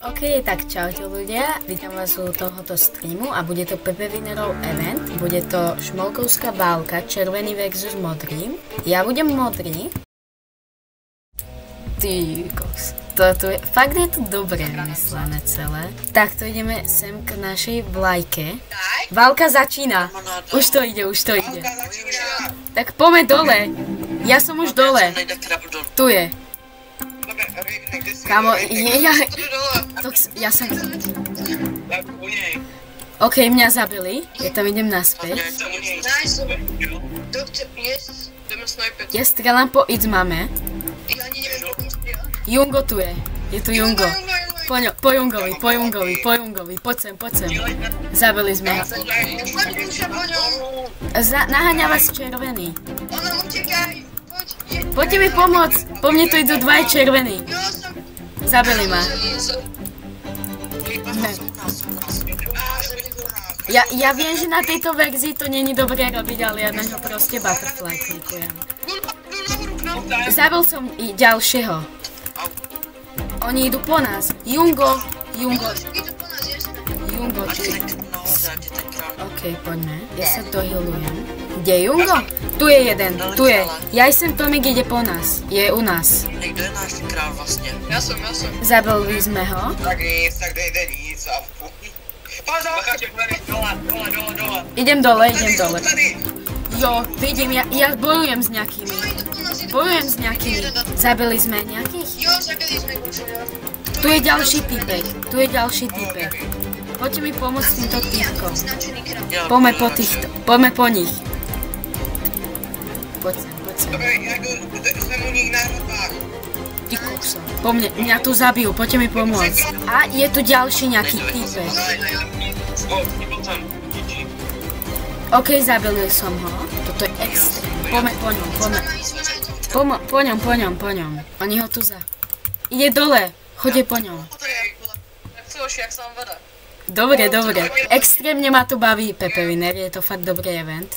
Ok, tak čaute ľudia, vítam vás u tohoto streamu a bude to Pepevinerov event, bude to šmolkovská válka, červený versus modrý. Ja budem modrý. Ty kokos, fakt je to dobre myslené celé. Tak to ideme sem k našej vlajke. Válka začína, už to ide. Tak poďme dole, ja som už dole, tu je. Kámo, ja som... Ok, mňa zabili, ja tam idem naspäť. Ja strieľam po Idzmame. Jungo tu je tu Jungo. Po Jungovi, poď sem. Zabili sme ho. Naháňa vás červený. Poďte mi pomôcť, po mne tu idú dvaj červení. Zabili ma. Ja viem, že na tejto verzii to není dobré robiť, ale ja na ňo proste butterfly klikujem. Zabil som i ďalšieho. Oni idú po nás. Jungo, ty. Ok, poďme. Ja sa dohealujem. Kde je Jungo? Tu je jeden, tu je. Jajsen Tomik ide po nás. Je u nás. Kdo je náš král vlastne? Ja som. Zabili sme ho. Tak nejde nic a Idem dole. Jo, vidím, ja bojujem s nejakými. Zabili sme nejakých? Jo, zabili sme určite. Tu je ďalší týpek. Poďte mi pomôcť s týmto týpkom. Poďme po nich. Poď sem. Dobre, som u nich na hradbách. Ty kokso. Po mňa tu zabijú, poďte mi pomôcť. A je tu ďalší nejaký týpek. Ok, zabili som ho. Toto je extrém. Poďme po ňom. Oni ho tu Ide dole, chodí po ňom. Dobre. Extrémne ma tu baví Pepeviner, je to fakt dobrý event.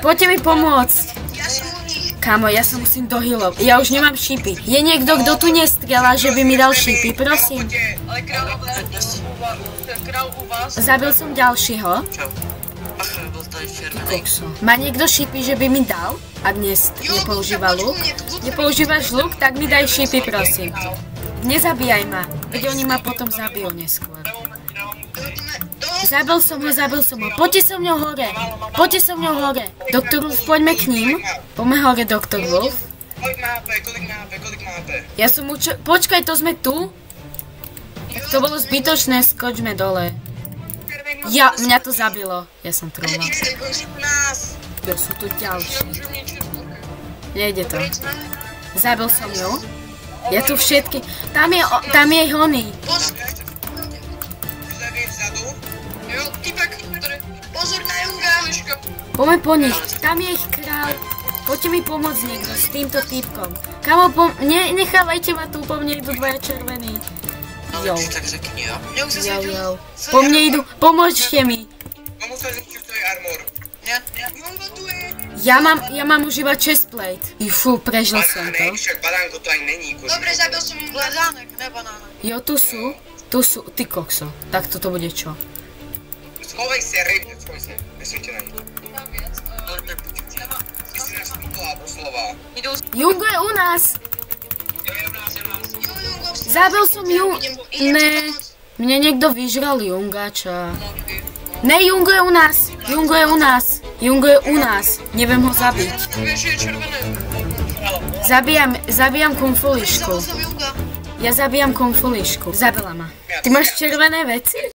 Poďte mi pomôcť. Kámo, ja sa musím dohealovať. Ja už nemám šípy. Je niekto, kto tu nestrieľa, že by mi dal šípy, prosím. Zabil som ďalšieho. Má niekto šípy, že by mi dal? Ak nepoužíva luk? Nepoužívaš luk, tak mi daj šípy, prosím. Nezabíjaj ma, veď oni ma potom zabijú neskôr. Zabil som ho. Poďte so mňou hore. Doktor Wolf, poďme k ním. Poďme hore, Doktor Wolf. Kolik má HP? Ja som počkaj, to sme tu? Tak to bolo zbytočné, skočme dole. Mňa to zabilo. Ja som trúla. Jo, sú tu ďalší. Nejde to. Zabil som ju. Ja tu všetky... Tam je honý. Pozor na Junga, Miško. Poďme po nich. Tam je ich král. Poďte mi pomôcť niekto s týmto týpkom. Kamo, nechávajte ma tu, po mne idú dvaja červení. Jo. Po mne idú, pomôžte mi. Komu sa zničil tvoj armor? Jungo tu je. Ja mám už iba chestplate. Fú, prežil som to. Však banánko to aj není. Dobre, zabil som lezánek, ne banánek. Jo, tu sú, ty kokso. Tak toto bude čo? Schovej sa, skoj sa, nesúďte na nich. Ty si nás pýtala doslova. Jungo je u nás. Zabil som Junga. Ne, mne niekto vyžral Junga, čo? Ne, Jungo je u nás. Neviem ho zabiť. Zabijam kumfulišku. Ja zabijam kumfulišku. Zabila ma. Ty máš červené veci?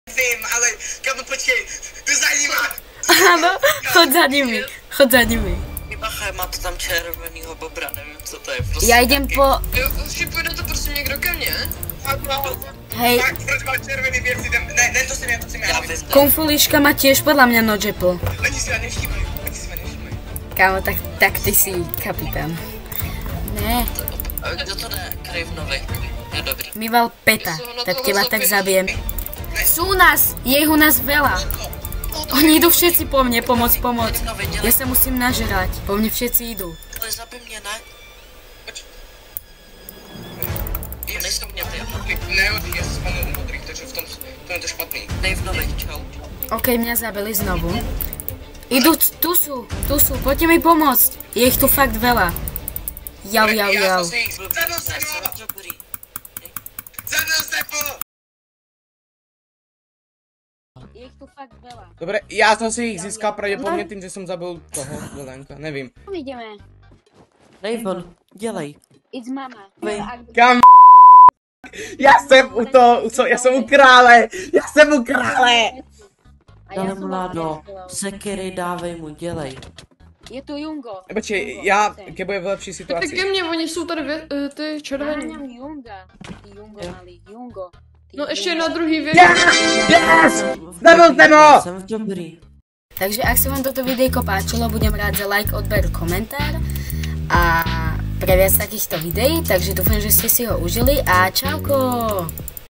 Viem, ale kamo, počkej, tu za nima. Áno, chod za nimi. Bacha, má to tam červenýho bobra, nevím, co to je prostě. Ja idem po... Šipuj na to prosím někdo ke mně. Hej. Tak, proč má červený věc, ne, to jsem já. Kumfuliška má tiež podľa mňa nodžepl. Oni si ma nevšímajú. Kámo, tak ty si kapitán. Ne. Kdo to jde? Krivnovi. Je dobrý. Mival Peta, tak teba tak zabijem. Sú nás, je ich u nás veľa. Oni idú všetci po mne, pomoc. Ja sa musím nažrať. Po mne všetci idú. Ale zabij mě, ne? mladých, já se spawnuju u modrých, takže v tom je to špatný. Dave novej, čau. OK, mňa zabili znovu. Idú, tu sú, poďte mi pomôcť. Je ich tu fakt veľa. Jau. Já jsem si zabil Já jsem jsem ho! dobrý. Zabil jsem ho! Je ich tu fakt veľa. Dobre, ja som si ich získal pravděpodobně tím, že jsem zabil toho Zelenka, nevím. Kam ideme? Dave, dělej. It's mama. Kam? Já jsem u toho, já jsem u krále! Já jsem u krále! Dale mládo, sekery dávej mu, dělej. Je tu Jungo. Počkej, já Kebo je v lepší Tak situaci. ke mně, oni jsou tady ty červení. Háňam Junga. Ty Jungo malý, Jungo. No ještě na druhý věc. Yes! Zabil jsem ho! Jsem dobrý. Takže ak sa vám toto videjko páčilo, budem rád za like, odber, komentár a pre viac takýchto videí, takže dúfam, že ste si ho užili a čauko!